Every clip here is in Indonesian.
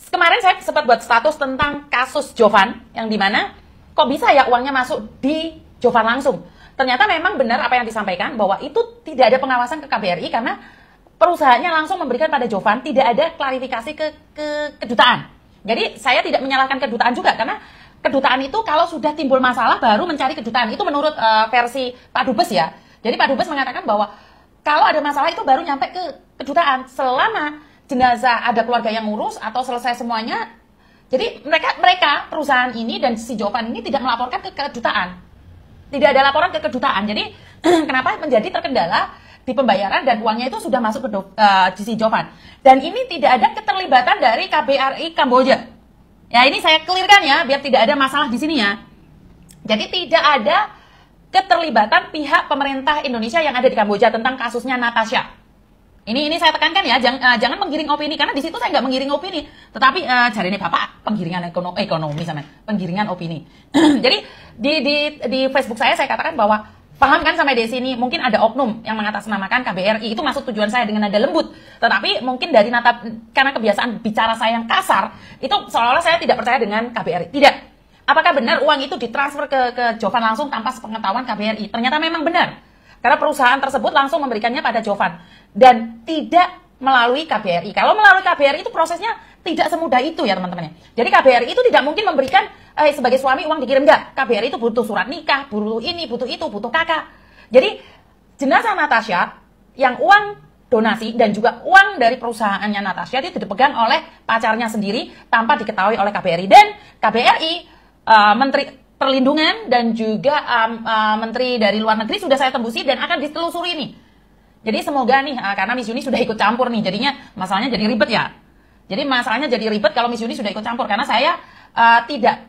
Kemarin saya sempat buat status tentang kasus Jovan, yang dimana kok bisa ya uangnya masuk di Jovan langsung. Ternyata memang benar apa yang disampaikan, bahwa itu tidak ada pengawasan ke KBRI karena perusahaannya langsung memberikan pada Jovan, tidak ada klarifikasi ke kedutaan. Jadi saya tidak menyalahkan kedutaan juga, karena kedutaan itu kalau sudah timbul masalah baru mencari kedutaan. Itu menurut versi Pak Dubes ya. Jadi Pak Dubes mengatakan bahwa kalau ada masalah itu baru nyampe ke kedutaan. Selama jenazah ada keluarga yang ngurus atau selesai semuanya, jadi mereka perusahaan ini dan si Jovan ini tidak melaporkan ke kedutaan. Tidak ada laporan ke kedutaan. Jadi kenapa menjadi terkendala di pembayaran dan uangnya itu sudah masuk ke si Jovan. Dan ini tidak ada keterlibatan dari KBRI Kamboja. Ya, ini saya clearkan ya, biar tidak ada masalah di sini ya. Jadi tidak ada keterlibatan pihak pemerintah Indonesia yang ada di Kamboja tentang kasusnya Natasha. Ini saya tekankan ya, jangan menggiring opini, karena di situ saya nggak menggiring opini, tetapi cari nih Bapak penggiringan ekonomi sama penggiringan opini. Jadi di Facebook saya katakan bahwa paham kan sampai di sini, mungkin ada oknum yang mengatasnamakan KBRI, itu masuk tujuan saya dengan nada lembut, tetapi mungkin dari karena kebiasaan bicara saya yang kasar, itu seolah-olah saya tidak percaya dengan KBRI. Tidak. Apakah benar uang itu ditransfer ke Jovan langsung tanpa sepengetahuan KBRI? Ternyata memang benar. Karena perusahaan tersebut langsung memberikannya pada Jovan dan tidak melalui KBRI. Kalau melalui KBRI itu prosesnya tidak semudah itu ya teman-teman. Jadi KBRI itu tidak mungkin memberikan sebagai suami uang dikirim, enggak. KBRI itu butuh surat nikah, butuh ini, butuh itu, butuh kakak. Jadi jenazah Natasha yang uang donasi dan juga uang dari perusahaannya Natasha itu dipegang oleh pacarnya sendiri tanpa diketahui oleh KBRI. Dan KBRI, Menteri Perlindungan dan juga Menteri dari Luar Negeri sudah saya tembusi dan akan ditelusuri nih. Jadi semoga nih, karena Miss Yuni sudah ikut campur nih, jadinya masalahnya jadi ribet ya. Jadi masalahnya jadi ribet kalau Miss Yuni sudah ikut campur, karena saya tidak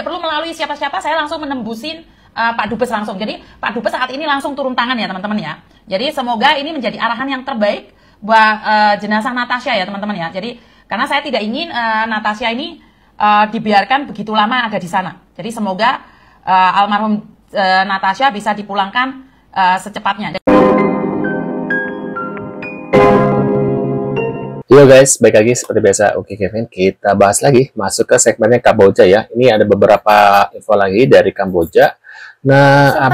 perlu melalui siapa-siapa, saya langsung menembusin Pak Dubes langsung. Jadi Pak Dubes saat ini langsung turun tangan ya teman-teman ya. Jadi semoga ini menjadi arahan yang terbaik buat jenazah Natasha ya teman-teman ya. Jadi karena saya tidak ingin Natasha ini dibiarkan begitu lama ada di sana. Jadi semoga almarhum Natasha bisa dipulangkan secepatnya. Yo guys, baik lagi seperti biasa. Oke Kevin, kita bahas lagi, masuk ke segmennya Kamboja ya. Ini ada beberapa info lagi dari Kamboja. Nah,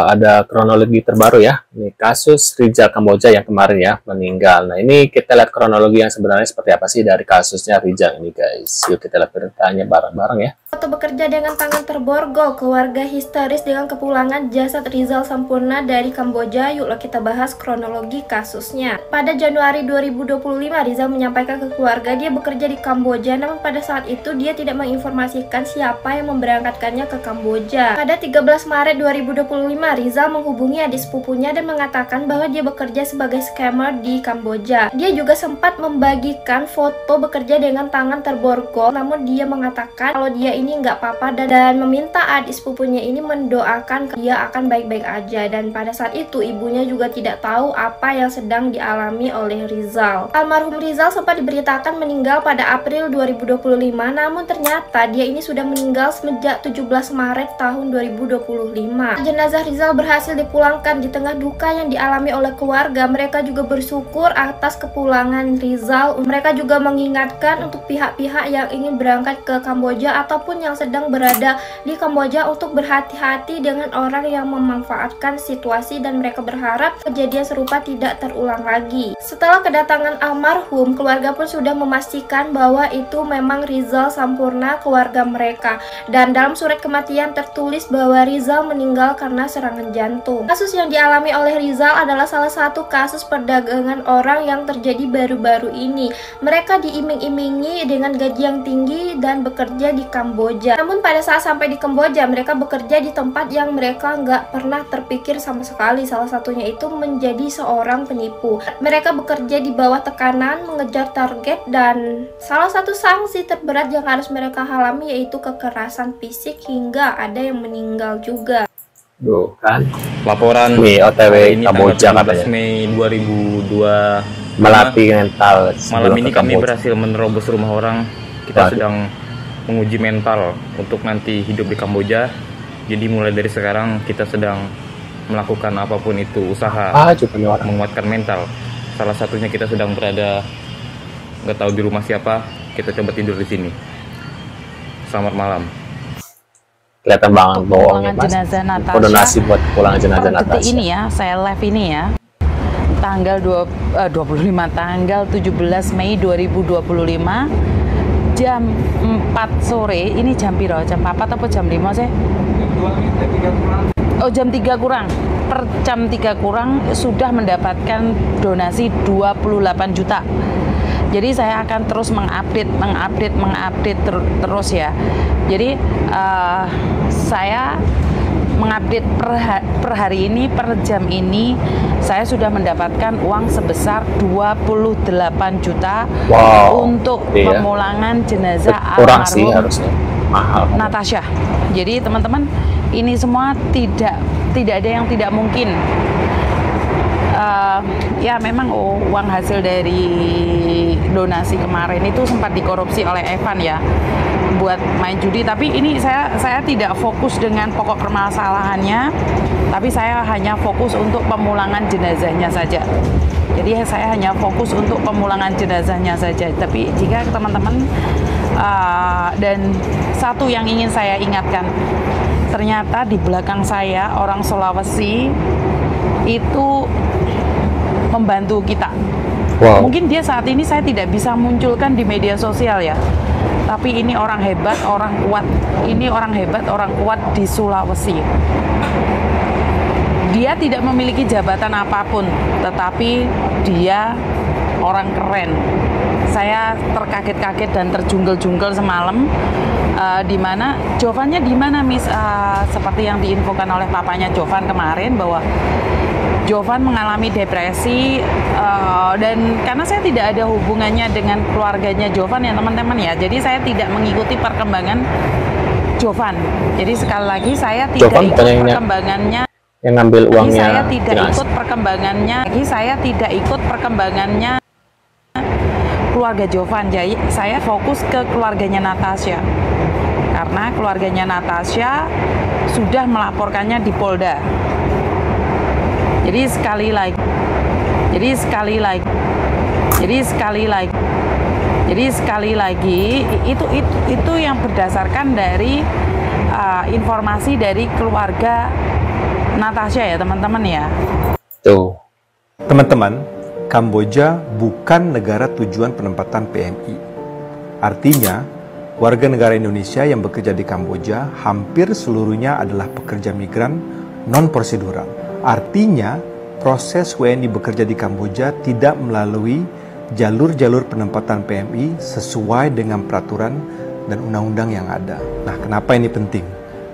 ada kronologi terbaru ya. Ini kasus Rizal Kamboja yang kemarin ya meninggal. Nah, ini kita lihat kronologi yang sebenarnya seperti apa sih dari kasusnya Rizal ini guys. Yuk kita lihat beritanya bareng-bareng ya. Foto bekerja dengan tangan terborgol, keluarga histeris dengan kepulangan jasad Rizal Sampurna dari Kamboja. Yuk kita bahas kronologi kasusnya. Pada Januari 2025, Rizal menyampaikan ke keluarga dia bekerja di Kamboja, namun pada saat itu dia tidak menginformasikan siapa yang memberangkatkannya ke Kamboja. Pada 13 Maret 2025, Rizal menghubungi adik sepupunya dan mengatakan bahwa dia bekerja sebagai scammer di Kamboja. Dia juga sempat membagikan foto bekerja dengan tangan terborgol, namun dia mengatakan kalau dia ini nggak apa-apa dan meminta adik sepupunya ini mendoakan dia akan baik-baik aja. Dan pada saat itu ibunya juga tidak tahu apa yang sedang dialami oleh Rizal. Almarhum Rizal sempat diberitakan meninggal pada April 2025, namun ternyata dia ini sudah meninggal semenjak 17 Maret tahun 2025. Jenazah Rizal berhasil dipulangkan di tengah duka yang dialami oleh keluarga. Mereka juga bersyukur atas kepulangan Rizal. Mereka juga mengingatkan untuk pihak-pihak yang ingin berangkat ke Kamboja ataupun yang sedang berada di Kamboja untuk berhati-hati dengan orang yang memanfaatkan situasi, dan mereka berharap kejadian serupa tidak terulang lagi. Setelah kedatangan almarhum, keluarga pun sudah memastikan bahwa itu memang Rizal Sampurna, keluarga mereka, dan dalam surat kematian tertulis bahwa Rizal meninggal karena serangan jantung. Kasus yang dialami oleh Rizal adalah salah satu kasus perdagangan orang yang terjadi baru-baru ini. Mereka diiming-imingi dengan gaji yang tinggi dan bekerja di Kamboja. Namun pada saat sampai di Kamboja, mereka bekerja di tempat yang mereka nggak pernah terpikir sama sekali. Salah satunya itu menjadi seorang penipu. Mereka bekerja di bawah tekanan, mengejar target, dan salah satu sanksi terberat yang harus mereka alami yaitu kekerasan fisik hingga ada yang meninggal juga. Duh kan, laporan nih OTW Kamboja katanya. Mei 2002 melatih mental. Malam ini kami berhasil menerobos rumah orang. Kita sedang menguji mental untuk nanti hidup di Kamboja. Jadi mulai dari sekarang kita sedang melakukan apapun itu usaha menguatkan mental. Salah satunya kita sedang berada nggak tahu di rumah siapa, kita coba tidur di sini. Selamat malam. Kelihatan banget bohongnya, Mas. Jenazah Natasha. Donasi buat pulangan jenazah Natasha. Ini ya, saya live ini ya. Tanggal 25 tanggal 17 Mei 2025 jam 4 sore. Ini jam piro? Jam 4 atau jam 5 sih? Oh, jam 3 kurang. Per jam 3 kurang sudah mendapatkan donasi 28 juta. Jadi saya akan terus mengupdate terus ya. Jadi saya mengupdate per hari ini, per jam ini saya sudah mendapatkan uang sebesar 28 juta untuk pemulangan jenazah almarhum Natasha. Jadi teman-teman, ini semua tidak ada yang tidak mungkin. Ya memang uang hasil dari donasi kemarin itu sempat dikorupsi oleh Evan ya buat main judi, tapi ini saya tidak fokus dengan pokok permasalahannya, tapi saya hanya fokus untuk pemulangan jenazahnya saja. Jadi saya hanya fokus untuk pemulangan jenazahnya saja. Tapi jika teman-teman dan satu yang ingin saya ingatkan, ternyata di belakang saya orang Sulawesi itu membantu kita. Mungkin dia saat ini saya tidak bisa munculkan di media sosial ya, tapi ini orang hebat, orang kuat. Ini orang hebat, orang kuat di Sulawesi. Dia tidak memiliki jabatan apapun, tetapi dia orang keren. Saya terkaget-kaget dan terjungkel-jungkel semalam. Di mana Jovannya di mana, Miss? Seperti yang diinfokan oleh papanya Jovan kemarin bahwa Jovan mengalami depresi, dan karena saya tidak ada hubungannya dengan keluarganya Jovan ya teman-teman ya, jadi saya tidak mengikuti perkembangan Jovan. Jadi sekali lagi saya tidak ikut perkembangannya. Yang ngambil uangnya. Saya tidak ikut perkembangannya. Saya tidak ikut perkembangannya keluarga Jovan. Jadi saya fokus ke keluarganya Natasha. Karena keluarganya Natasha sudah melaporkannya di Polda. Jadi sekali lagi itu yang berdasarkan dari informasi dari keluarga Natasha ya teman-teman ya. Tuh. Teman-teman, Kamboja bukan negara tujuan penempatan PMI. Artinya, warga negara Indonesia yang bekerja di Kamboja hampir seluruhnya adalah pekerja migran non-prosedural. Artinya, proses WNI bekerja di Kamboja tidak melalui jalur-jalur penempatan PMI sesuai dengan peraturan dan undang-undang yang ada. Nah, kenapa ini penting?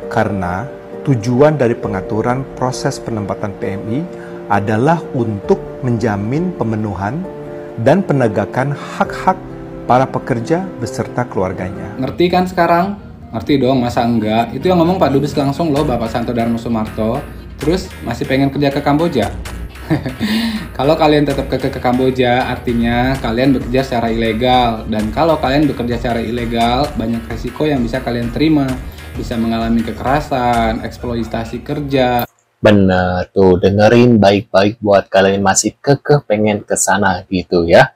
Karena tujuan dari pengaturan proses penempatan PMI adalah untuk menjamin pemenuhan dan penegakan hak-hak para pekerja beserta keluarganya. Ngerti kan sekarang? Ngerti dong, masa enggak? Itu yang ngomong Pak Dubes langsung loh, Bapak Santo Darmo Sumarto. Terus masih pengen kerja ke Kamboja? Kalau kalian tetap ke Kamboja, artinya kalian bekerja secara ilegal. Dan kalau kalian bekerja secara ilegal, banyak resiko yang bisa kalian terima. Bisa mengalami kekerasan, eksploitasi kerja. Bener tuh, dengerin baik-baik buat kalian masih kekeh pengen ke sana gitu ya.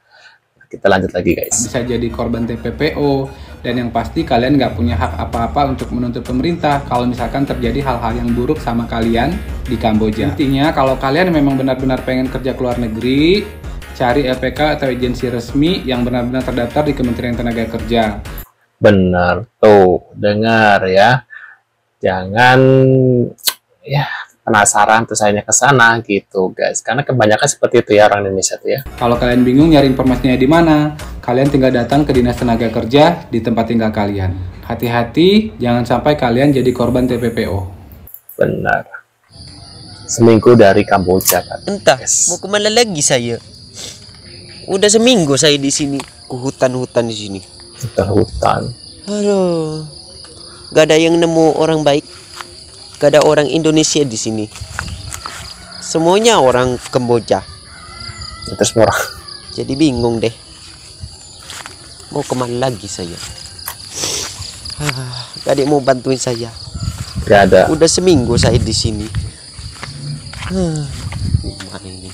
Kita lanjut lagi guys. Bisa jadi korban TPPO. Dan yang pasti kalian nggak punya hak apa-apa untuk menuntut pemerintah kalau misalkan terjadi hal-hal yang buruk sama kalian di Kamboja. Intinya kalau kalian memang benar-benar pengen kerja ke luar negeri, cari LPK atau agensi resmi yang benar-benar terdaftar di Kementerian Tenaga Kerja. Benar tuh, dengar ya. Jangan ya penasaran terus akhirnya ke sana gitu guys, karena kebanyakan seperti itu ya orang Indonesia tuh ya. Kalau kalian bingung nyari informasinya di mana, kalian tinggal datang ke Dinas Tenaga Kerja di tempat tinggal kalian. Hati-hati, jangan sampai kalian jadi korban TPPO. Benar. Seminggu dari Kamboja kan. Entah mau kemana lagi saya. Udah seminggu saya di sini, ke hutan-hutan di sini. Hutan. Aduh, gak ada yang nemu orang baik. Gak ada orang Indonesia di sini. Semuanya orang Kamboja. Terus murah. Jadi bingung deh. Mau kemana lagi saya? Gak ada yang mau bantuin saya. Gak ada. Udah seminggu saya di sini. Gimana ini?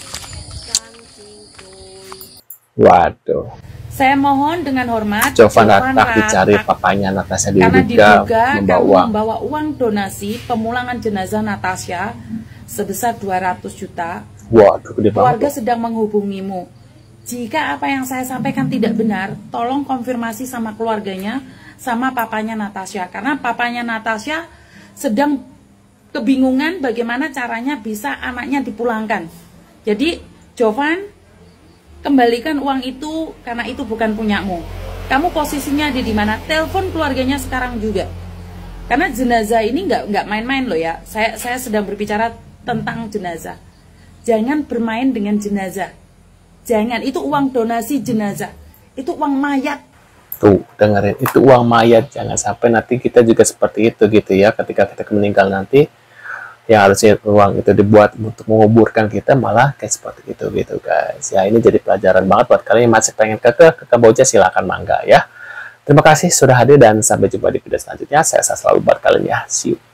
Waduh. Saya mohon dengan hormat, Jovan Rattak dicari papanya Natasha karena diduga membawa membawa uang donasi pemulangan jenazah Natasha sebesar 200 juta. Waduh, gede banget. Keluarga sedang menghubungimu. Jika apa yang saya sampaikan tidak benar, tolong konfirmasi sama keluarganya, sama papanya Natasha. Karena papanya Natasha sedang kebingungan bagaimana caranya bisa anaknya dipulangkan. Jadi, Jovan, kembalikan uang itu karena itu bukan punyamu. Kamu posisinya ada di mana? Telepon keluarganya sekarang juga. Karena jenazah ini nggak main-main loh ya. Saya sedang berbicara tentang jenazah. Jangan bermain dengan jenazah. Jangan, itu uang donasi jenazah. Itu uang mayat. Tuh, dengerin, itu uang mayat. Jangan sampai nanti kita juga seperti itu gitu ya. Ketika kita meninggal nanti, yang harusnya uang itu dibuat untuk menguburkan kita malah kayak seperti itu gitu guys. Ya, ini jadi pelajaran banget buat kalian yang masih pengen ke Kamboja, silakan mangga ya. Terima kasih sudah hadir dan sampai jumpa di video selanjutnya. Saya selalu buat kalian ya. See you.